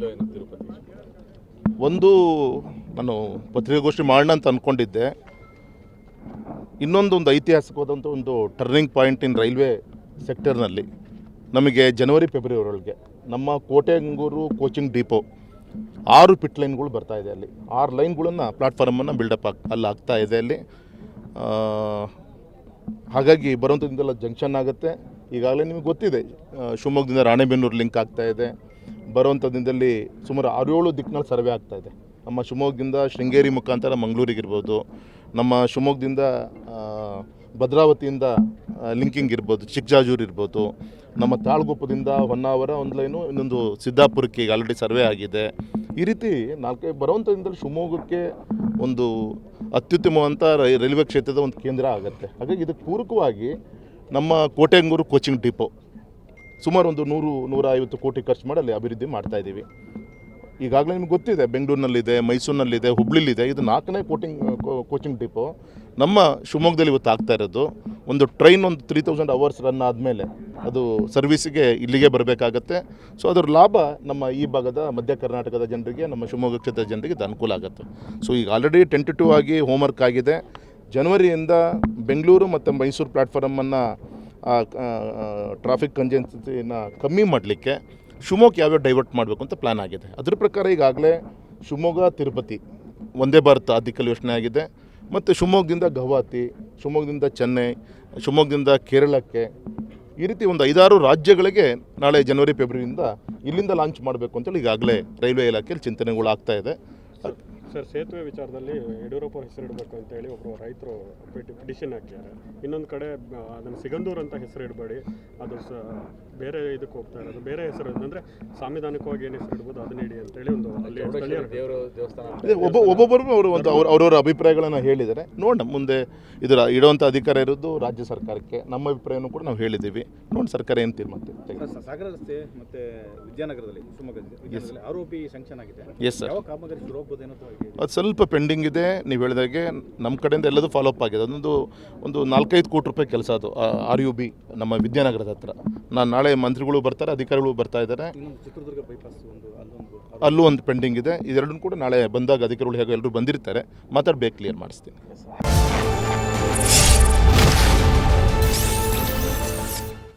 Railway Tirupati? ಒಂದು ನಾನು ಪತ್ರಿಕಾಗೋಷ್ಠಿ ಮಾಡೋಣ ಅಂತ ಅಂದ್ಕೊಂಡಿದ್ದೆ. ಇನ್ನೊಂದು ಐತಿಹಾಸಿಕವಾದಂಥ ಒಂದು ಟರ್ನಿಂಗ್ ಪಾಯಿಂಟ್ ಇನ್ ರೈಲ್ವೆ ಸೆಕ್ಟರ್ನಲ್ಲಿ ನಮಗೆ ಜನವರಿ ಫೆಬ್ರವರಿ ಒಳಗೆ ನಮ್ಮ ಕೋಟೆಂಗೂರು ಕೋಚಿಂಗ್ ಡಿಪೋ 6 ಪಿಟ್ ಲೈನ್ಗಳು ಬರ್ತಾಯಿದೆ. ಅಲ್ಲಿ 6 ಲೈನ್ಗಳನ್ನು ಪ್ಲಾಟ್ಫಾರ್ಮನ್ನು ಬಿಲ್ಡಪ್ ಅಲ್ಲಿ ಆಗ್ತಾ ಇದೆ ಅಲ್ಲಿ. ಹಾಗಾಗಿ ಬರುವಂಥ ದಿನದಲ್ಲ ಜಂಕ್ಷನ್ ಆಗುತ್ತೆ. ಈಗಾಗಲೇ ನಿಮಗೆ ಗೊತ್ತಿದೆ, ಶಿವಮೊಗ್ಗದಿಂದ ರಾಣೆಬೆನ್ನೂರು ಲಿಂಕ್ ಆಗ್ತಾಯಿದೆ. ಬರುವಂಥ ದಿನದಲ್ಲಿ ಸುಮಾರು 6-7 ದಿಕ್ಕಿನಲ್ಲಿ ಸರ್ವೆ ಆಗ್ತಾಯಿದೆ. ನಮ್ಮ ಶಿವಮೊಗ್ಗದಿಂದ ಶೃಂಗೇರಿ ಮುಖಾಂತರ ಮಂಗಳೂರಿಗಿರ್ಬೋದು, ನಮ್ಮ ಶಿವಮೊಗ್ಗದಿಂದ ಭದ್ರಾವತಿಯಿಂದ ಲಿಂಕಿಂಗ್ ಇರ್ಬೋದು, ಚಿಕ್ಕಜಾಜೂರು ಇರ್ಬೋದು, ನಮ್ಮ ತಾಳಗುಪ್ಪದಿಂದ ಹೊನ್ನಾವರ ಒಂದು ಲೈನು, ಇನ್ನೊಂದು ಸಿದ್ದಾಪುರಕ್ಕೆ ಈಗ ಆಲ್ರೆಡಿ ಸರ್ವೆ ಆಗಿದೆ. ಈ ರೀತಿ 4 ಬರುವಂಥ ದಿನದಲ್ಲಿ ಶಿವಮೊಗ್ಗಕ್ಕೆ ಒಂದು ಅತ್ಯುತ್ತಮವಂಥ ರೈಲ್ವೆ ಕ್ಷೇತ್ರದ ಒಂದು ಕೇಂದ್ರ ಆಗುತ್ತೆ. ಹಾಗಾಗಿ ಇದಕ್ಕೆ ಪೂರಕವಾಗಿ ನಮ್ಮ ಕೋಟೆಂಗೂರು ಕೋಚಿಂಗ್ ಡಿಪೋ ಸುಮಾರು ಒಂದು 100-150 ಕೋಟಿ ಖರ್ಚು ಮಾಡಿ ಅಲ್ಲಿ ಅಭಿವೃದ್ಧಿ ಮಾಡ್ತಾಯಿದ್ದೀವಿ. ಈಗಾಗಲೇ ನಿಮ್ಗೆ ಗೊತ್ತಿದೆ, ಬೆಂಗಳೂರಿನಲ್ಲಿದೆ, ಮೈಸೂರಿನಲ್ಲಿದೆ, ಹುಬ್ಳಿಲಿದೆ. ಇದು 4ನೇ ಕೋಚಿಂಗ್ ಡಿಪೋ ನಮ್ಮ ಶಿವಮೊಗ್ಗದಲ್ಲಿ ಇವತ್ತು ಆಗ್ತಾ ಇರೋದು. ಒಂದು ಟ್ರೈನ್ ಒಂದು 3000 ಅವರ್ಸ್ ರನ್ ಆದಮೇಲೆ ಅದು ಸರ್ವಿಸಿಗೆ ಇಲ್ಲಿಗೆ ಬರಬೇಕಾಗತ್ತೆ. ಸೊ ಅದರ ಲಾಭ ನಮ್ಮ ಈ ಭಾಗದ ಮಧ್ಯ ಕರ್ನಾಟಕದ ಜನರಿಗೆ, ನಮ್ಮ ಶಿವಮೊಗ್ಗ ಕ್ಷೇತ್ರದ ಜನರಿಗೆ ಇದು ಅನುಕೂಲ ಆಗುತ್ತೆ. ಸೊ ಈಗ ಆಲ್ರೆಡಿ ಟೆಂಟೇಟಿವ್ ಆಗಿ ಹೋಮ್ವರ್ಕ್ ಆಗಿದೆ. ಜನವರಿಯಿಂದ ಬೆಂಗಳೂರು ಮತ್ತು ಮೈಸೂರು ಪ್ಲ್ಯಾಟ್ಫಾರ್ಮನ್ನು ಟ್ರಾಫಿಕ್ ಕಂಜೆನ್ಸಿನ ಕಮ್ಮಿ ಮಾಡಲಿಕ್ಕೆ ಶಿವಮೊಗ್ಗ ಯಾವ್ಯಾವ ಡೈವರ್ಟ್ ಮಾಡಬೇಕು ಅಂತ ಪ್ಲ್ಯಾನ್ ಆಗಿದೆ. ಅದ್ರ ಪ್ರಕಾರ ಈಗಾಗಲೇ ಶಿವಮೊಗ್ಗ ತಿರುಪತಿ ಒಂದೇ ಭಾರತ ಆದಿಕಲ್ ಯೋಜನೆ ಆಗಿದೆ. ಮತ್ತು ಶಿವಮೊಗ್ಗದಿಂದ ಗೌಹಾತಿ, ಶಿವಮೊಗ್ಗದಿಂದ ಚೆನ್ನೈ, ಶಿವಮೊಗ್ಗದಿಂದ ಕೇರಳಕ್ಕೆ, ಈ ರೀತಿ ಒಂದು 5-6 ರಾಜ್ಯಗಳಿಗೆ ನಾಳೆ ಜನವರಿ ಫೆಬ್ರವರಿಯಿಂದ ಇಲ್ಲಿಂದ ಲಾಂಚ್ ಮಾಡಬೇಕು ಅಂತೇಳಿ ಈಗಾಗಲೇ ರೈಲ್ವೆ ಇಲಾಖೆಯಲ್ಲಿ ಚಿಂತನೆಗಳು ಆಗ್ತಾ ಇದೆ. ಸರ್, ಸೇತುವೆ ವಿಚಾರದಲ್ಲಿ ಯಡಿಯೂರಪ್ಪ ಹೆಸರಿಡಬೇಕು ಅಂತೇಳಿ ಒಬ್ಬರು ರೈತರು ಪಿಟಿಷನ್ ಹಾಕಿದ್ದಾರೆ. ಇನ್ನೊಂದು ಕಡೆ ಅದನ್ನು ಸಿಗಂದೂರು ಅಂತ ಹೆಸರಿಡಬೇಡಿ, ಅದು ಬೇರೆ ಇದಕ್ಕೆ ಹೋಗ್ತಾ ಇರೋದು, ಬೇರೆ ಹೆಸರು ಅಂದರೆ ಸಾಂವಿಧಾನಿಕವಾಗಿ ಏನು ಹೆಸರಿಡ್ಬೋದು ಅದನ್ನ ಇಡಿ ಅಂತೇಳಿ ಒಂದು ಅಲ್ಲಿ ಒಬ್ಬೊಬ್ಬರು ಅವರು ಒಂದು ಅವರವರ ಅಭಿಪ್ರಾಯಗಳನ್ನು ಹೇಳಿದ್ದಾರೆ. ನೋಡೋಣ, ಮುಂದೆ ಇದರ ಇಡುವಂಥ ಅಧಿಕಾರ ಇರೋದು ರಾಜ್ಯ ಸರ್ಕಾರಕ್ಕೆ. ನಮ್ಮ ಅಭಿಪ್ರಾಯನೂ ಕೂಡ ನಾವು ಹೇಳಿದ್ದೀವಿ. ನೋಡಿ ಸರ್ಕಾರ ಏನು ತೀರ್ಮಾನ. ಸಾಗರ ರಸ್ತೆ ಮತ್ತು ವಿದ್ಯಾನಗರದಲ್ಲಿ, ಶಿವಮೊಗ್ಗದಲ್ಲಿ ಆರೋಪಿ ಸ್ಯಾಂಕ್ಷನ್ ಆಗಿದೆ. ಎಸ್ ಸರ್, ಯಾವ ಕಾಮಗಾರಿ ಶುರು ಹೋಗ್ಬೋದೇನೋ? ಅದು ಸ್ವಲ್ಪ ಪೆಂಡಿಂಗ್ ಇದೆ. ನೀವು ಹೇಳಿದಾಗೆ ನಮ್ಮ ಕಡೆಯಿಂದ ಎಲ್ಲದೂ ಫಾಲೋಅಪ್ ಆಗಿದೆ. ಒಂದು 4-5 ಕೋಟಿ ರೂಪಾಯಿ ಕೆಲಸ ಅದು RUB ನಮ್ಮ ವಿದ್ಯಾನಗರದ ಹತ್ರ. ನಾನು ನಾಳೆ ಮಂತ್ರಿಗಳು ಬರ್ತಾರೆ, ಅಧಿಕಾರಿಗಳು ಬರ್ತಾ ಇದ್ದಾರೆ. ಚಿತ್ರದುರ್ಗ ಬೈಪಾಸ್ ಅಲ್ಲೂ ಒಂದು ಪೆಂಡಿಂಗ್ ಇದೆ. ಇದೆರಡನ್ನೂ ಕೂಡ ನಾಳೆ ಬಂದಾಗ ಅಧಿಕಾರಿಗಳು ಹೇಗೆ ಎಲ್ಲರೂ ಬಂದಿರ್ತಾರೆ ಮಾತಾಡಬೇಕು, ಕ್ಲಿಯರ್ ಮಾಡಿಸ್ತೀನಿ.